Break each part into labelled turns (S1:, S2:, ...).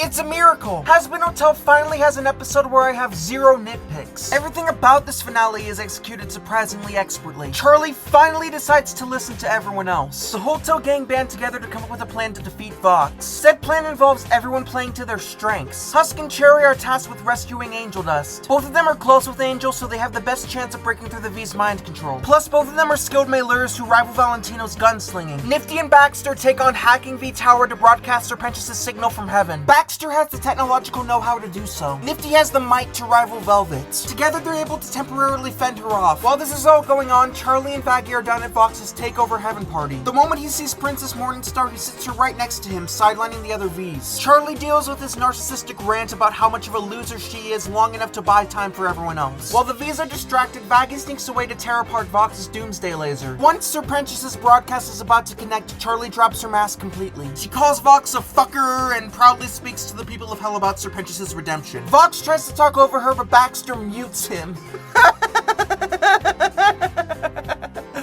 S1: It's a miracle! Hazbin Hotel finally has an episode where I have zero nitpicks. Everything about this finale is executed surprisingly expertly. Charlie finally decides to listen to everyone else. The Hotel gang band together to come up with a plan to defeat Vox. Said plan involves everyone playing to their strengths. Husk and Cherry are tasked with rescuing Angel Dust. Both of them are close with Angel, so they have the best chance of breaking through the V's mind control. Plus, both of them are skilled mailers who rival Valentino's gunslinging. Nifty and Baxter take on hacking V Tower to broadcast Serpentius' signal from heaven. Baxter has the technological know-how to do so. Nifty has the might to rival Velvet. Together, they're able to temporarily fend her off. While this is all going on, Charlie and Vaggie are down at Vox's Takeover Heaven party. The moment he sees Princess Morningstar, he sits her right next to him, sidelining the other Vs. Charlie deals with his narcissistic rant about how much of a loser she is long enough to buy time for everyone else. While the Vs are distracted, Vaggie sneaks away to tear apart Vox's doomsday laser. Once Serpentius' broadcast is about to connect, Charlie drops her mask completely. She calls Vox a fucker and proudly speaks to the people of hell about Serpentius' redemption. Vox tries to talk over her, but Baxter mutes him.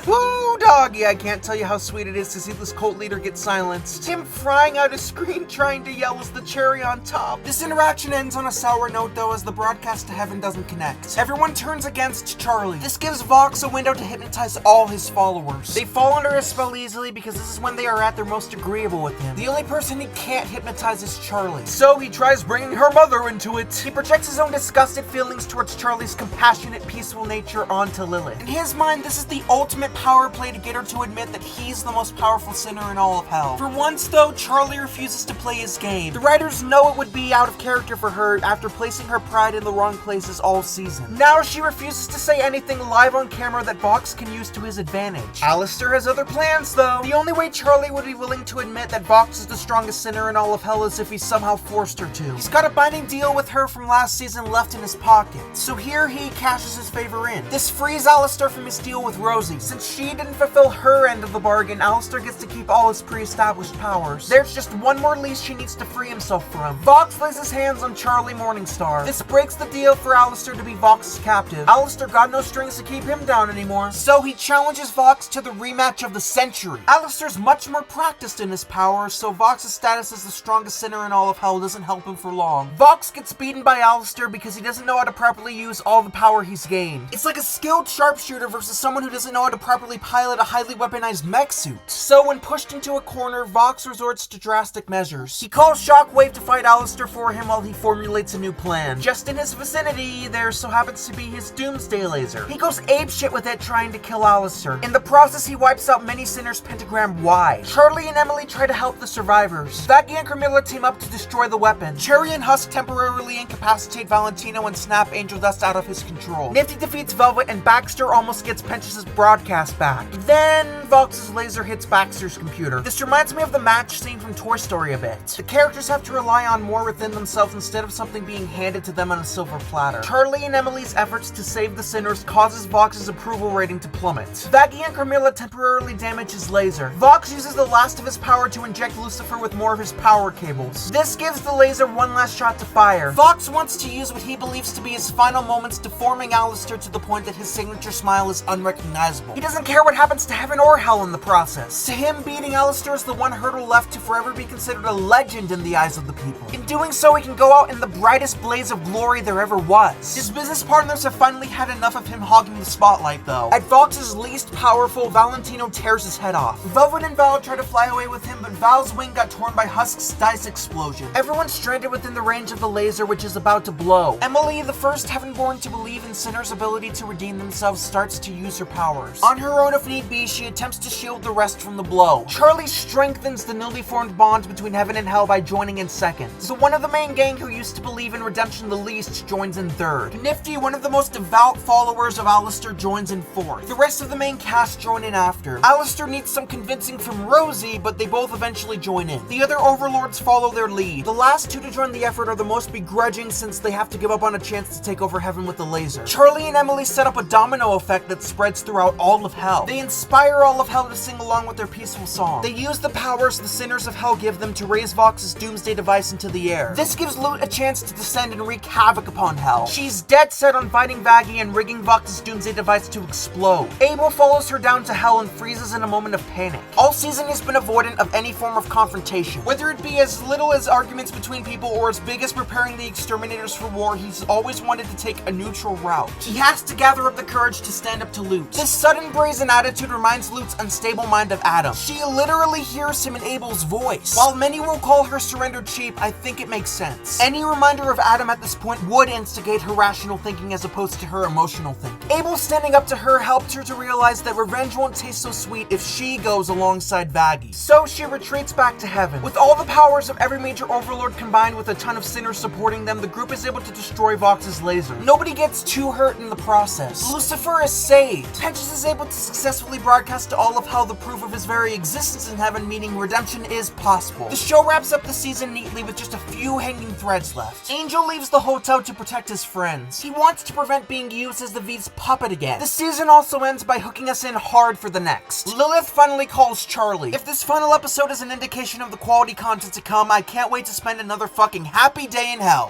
S1: Woo, doggy! I can't tell you how sweet it is to see this cult leader get silenced. Him frying out his screen trying to yell is the cherry on top. This interaction ends on a sour note though, as the broadcast to heaven doesn't connect. Everyone turns against Charlie. This gives Vox a window to hypnotize all his followers. They fall under his spell easily because this is when they are at their most agreeable with him. The only person he can't hypnotize is Charlie. So he tries bringing her mother into it. He projects his own disgusted feelings towards Charlie's compassionate, peaceful nature onto Lilith. In his mind, this is the ultimate power play to get her to admit that he's the most powerful sinner in all of hell. For once though, Charlie refuses to play his game. The writers know it would be out of character for her after placing her pride in the wrong places all season. Now she refuses to say anything live on camera that Vox can use to his advantage. Alistair has other plans though. The only way Charlie would be willing to admit that Vox is the strongest sinner in all of hell is if he somehow forced her to. He's got a binding deal with her from last season left in his pocket. So here he cashes his favor in. This frees Alistair from his deal with Rosie. Since she didn't fulfill her end of the bargain, Alistair gets to keep all his pre-established powers. There's just one more leash he needs to free himself from. Vox lays his hands on Charlie Morningstar. This breaks the deal for Alistair to be Vox's captive. Alistair got no strings to keep him down anymore, so he challenges Vox to the rematch of the century. Alistair's much more practiced in his powers, so Vox's status as the strongest sinner in all of hell doesn't help him for long. Vox gets beaten by Alistair because he doesn't know how to properly use all the power he's gained. It's like a skilled sharpshooter versus someone who doesn't know how to properly pilot a highly weaponized mech suit. So when pushed into a corner, Vox resorts to drastic measures. He calls Shockwave to fight Alistair for him while he formulates a new plan. Just in his vicinity, there so happens to be his doomsday laser. He goes apeshit with it trying to kill Alistair. In the process, he wipes out many sinners pentagram wide. Charlie and Emily try to help the survivors. Vaggie and Carmilla team up to destroy the weapon. Cherry and Husk temporarily incapacitate Valentino and snap Angel Dust out of his control. Nifty defeats Velvet and Baxter almost gets Pentius' broadcast back. Then Vox's laser hits Baxter's computer. This reminds me of the match scene from Toy Story a bit. The characters have to rely on more within themselves instead of something being handed to them on a silver platter. Charlie and Emily's efforts to save the sinners causes Vox's approval rating to plummet. Vaggie and Carmilla temporarily damage his laser. Vox uses the last of his power to inject Lucifer with more of his power cables. This gives the laser one last shot to fire. Vox wants to use what he believes to be his final moments, deforming Alistair to the point that his signature smile is unrecognizable. He doesn't care what happens to heaven or hell in the process. To him, beating Alistair is the one hurdle left to forever be considered a legend in the eyes of the people. In doing so, he can go out in the brightest blaze of glory there ever was. His business partners have finally had enough of him hogging the spotlight though. At Vox's least powerful, Valentino tears his head off. Velvet and Val try to fly away with him, but Val's wing got torn by Husk's dice explosion. Everyone's stranded within the range of the laser, which is about to blow. Emily, the first Heavenborn to believe in sinners' ability to redeem themselves, starts to use her powers. On her own if need be, she attempts to shield the rest from the blow. Charlie strengthens the newly formed bond between heaven and hell by joining in second. So one of the main gang who used to believe in redemption the least joins in third. Nifty, one of the most devout followers of Alistair, joins in fourth. The rest of the main cast join in after. Alistair needs some convincing from Rosie, but they both eventually join in. The other overlords follow their lead. The last two to join the effort are the most begrudging since they have to give up on a chance to take over heaven with the laser. Charlie and Emily set up a domino effect that spreads throughout all of hell. They inspire all of hell to sing along with their peaceful song. They use the powers the sinners of hell give them to raise Vox's doomsday device into the air. This gives Loot a chance to descend and wreak havoc upon hell. She's dead set on fighting Vaggie and rigging Vox's doomsday device to explode. Abel follows her down to hell and freezes in a moment of panic. All season he's been avoidant of any form of confrontation. Whether it be as little as arguments between people or as big as preparing the exterminators for war, he's always wanted to take a neutral route. He has to gather up the courage to stand up to Loot. This sudden brazen attitude reminds Loot's unstable mind of Adam. She literally hears him in Abel's voice. While many will call her surrendered cheap, I think it makes sense. Any reminder of Adam at this point would instigate her rational thinking as opposed to her emotional thinking. Abel standing up to her helped her to realize that revenge won't taste so sweet if she goes alongside Vaggie. So she retreats back to heaven. With all the powers of every major overlord combined with a ton of sinners supporting them, the group is able to destroy Vox's laser. Nobody gets too hurt in the process. Lucifer is saved. Hedges is able to successfully broadcast to all of hell the proof of his very existence in heaven, meaning redemption is possible. The show wraps up the season neatly with just a few hanging threads left. Angel leaves the hotel to protect his friends. He wants to prevent being used as the V's puppet again. The season also ends by hooking us in hard for the next. Lilith finally calls Charlie. If this final episode is an indication of the quality content to come, I can't wait to spend another fucking happy day in hell.